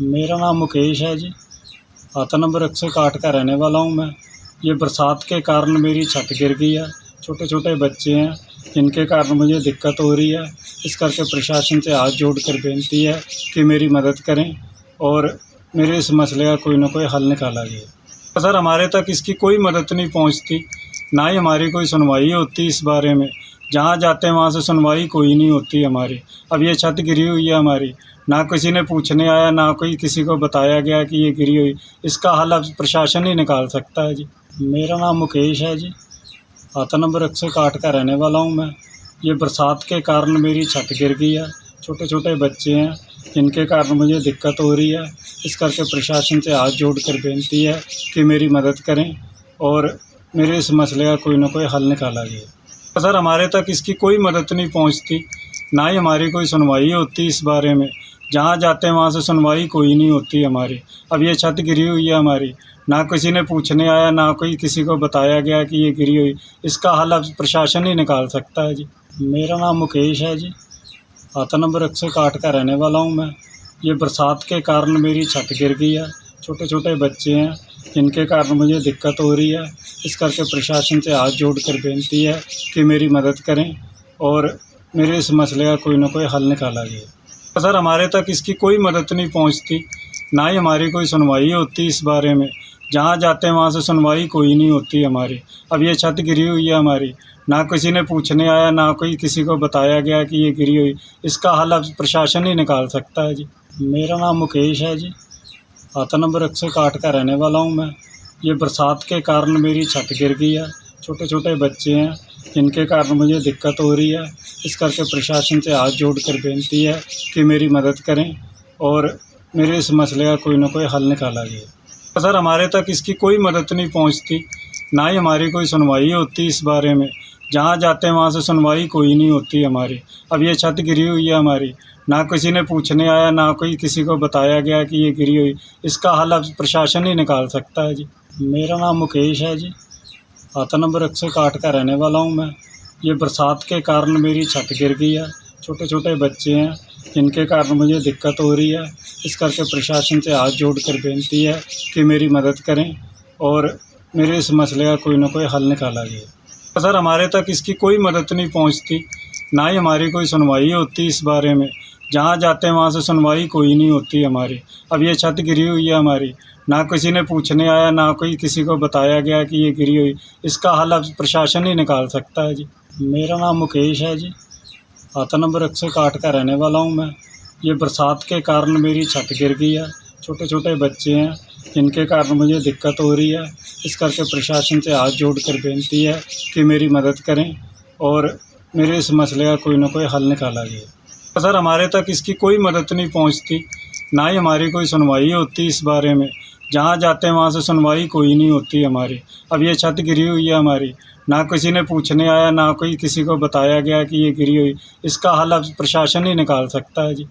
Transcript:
मेरा नाम मुकेश है जी। आता नंबर 161 का रहने वाला हूँ मैं। ये बरसात के कारण मेरी छत गिर गई है। छोटे छोटे बच्चे हैं, इनके कारण मुझे दिक्कत हो रही है। इस करके प्रशासन से हाथ जोड़कर बेनती है कि मेरी मदद करें और मेरे इस मसले का कोई ना कोई हल निकाला जाए। सर, हमारे तक इसकी कोई मदद नहीं पहुँचती, ना ही हमारी कोई सुनवाई होती इस बारे में। जहाँ जाते हैं वहाँ से सुनवाई कोई नहीं होती हमारी। अब ये छत गिरी हुई है हमारी, ना किसी ने पूछने आया, ना कोई किसी को बताया गया कि ये गिरी हुई। इसका हल अब प्रशासन ही निकाल सकता है जी। मेरा नाम मुकेश है जी। आता नंबर 161 का रहने वाला हूँ मैं। ये बरसात के कारण मेरी छत गिर गई है। छोटे छोटे बच्चे हैं, इनके कारण मुझे दिक्कत हो रही है। इस करके प्रशासन से हाथ जोड़कर बेनती है कि मेरी मदद करें और मेरे इस मसले का कोई ना कोई हल निकाला जाए। सर, हमारे तक इसकी कोई मदद नहीं पहुँचती, ना ही हमारी कोई सुनवाई होती इस बारे में। जहाँ जाते हैं वहाँ से सुनवाई कोई नहीं होती हमारी। अब ये छत गिरी हुई है हमारी, ना किसी ने पूछने आया, ना कोई किसी को बताया गया कि ये गिरी हुई। इसका हल अब प्रशासन ही निकाल सकता है जी। मेरा नाम मुकेश है जी। आता नंबर 161 का रहने वाला हूँ मैं। ये बरसात के कारण मेरी छत गिर गई है। छोटे छोटे बच्चे हैं, इनके कारण मुझे दिक्कत हो रही है। इस करके प्रशासन से हाथ जोड़कर बेनती है कि मेरी मदद करें और मेरे इस मसले का कोई ना कोई हल निकाला जाए। सर, हमारे तक इसकी कोई मदद नहीं पहुँचती, ना ही हमारी कोई सुनवाई होती इस बारे में। जहाँ जाते हैं वहाँ से सुनवाई कोई नहीं होती हमारी। अब ये छत गिरी हुई है हमारी, ना किसी ने पूछने आया, ना कोई किसी को बताया गया कि ये गिरी हुई। इसका हल अब प्रशासन ही निकाल सकता है जी। मेरा नाम मुकेश है जी। आता नंबर 161 का रहने वाला हूँ मैं। ये बरसात के कारण मेरी छत गिर गई है। छोटे छोटे बच्चे हैं, इनके कारण मुझे दिक्कत हो रही है। इस करके प्रशासन से हाथ जोड़कर बेनती है कि मेरी मदद करें और मेरे इस मसले का कोई ना कोई हल निकाला जाए। सर, हमारे तक इसकी कोई मदद नहीं पहुँचती, ना ही हमारी कोई सुनवाई होती इस बारे में। जहाँ जाते हैं वहाँ से सुनवाई कोई नहीं होती हमारी। अब ये छत गिरी हुई है हमारी, ना किसी ने पूछने आया, ना कोई किसी को बताया गया कि ये गिरी हुई। इसका हल अब प्रशासन ही निकाल सकता है जी। मेरा नाम मुकेश है जी। आता नंबर 161 का रहने वाला हूँ मैं। ये बरसात के कारण मेरी छत गिर गई है। छोटे छोटे बच्चे हैं, इनके कारण मुझे दिक्कत हो रही है। इस करके प्रशासन से हाथ जोड़कर बेनती है कि मेरी मदद करें और मेरे इस मसले का कोई ना कोई हल निकाला जाए। सर, हमारे तक इसकी कोई मदद नहीं पहुँचती, ना ही हमारी कोई सुनवाई होती इस बारे में। जहाँ जाते हैं वहाँ से सुनवाई कोई नहीं होती हमारी। अब ये छत गिरी हुई है हमारी, ना किसी ने पूछने आया, ना कोई किसी को बताया गया कि ये गिरी हुई। इसका हल अब प्रशासन ही निकाल सकता है जी। मेरा नाम मुकेश है जी। आता नंबर 161 का रहने वाला हूँ मैं। ये बरसात के कारण मेरी छत गिर गई है। छोटे छोटे बच्चे हैं, इनके कारण मुझे दिक्कत हो रही है। इस करके प्रशासन से हाथ जोड़कर बेनती है कि मेरी मदद करें और मेरे इस मसले का कोई ना कोई हल निकाला जाए। सर, हमारे तक इसकी कोई मदद नहीं पहुँचती, ना ही हमारी कोई सुनवाई होती इस बारे में। जहाँ जाते हैं वहाँ से सुनवाई कोई नहीं होती हमारी। अब ये छत गिरी हुई है हमारी, ना किसी ने पूछने आया, ना कोई किसी को बताया गया कि ये गिरी हुई। इसका हल अब प्रशासन ही निकाल सकता है जी।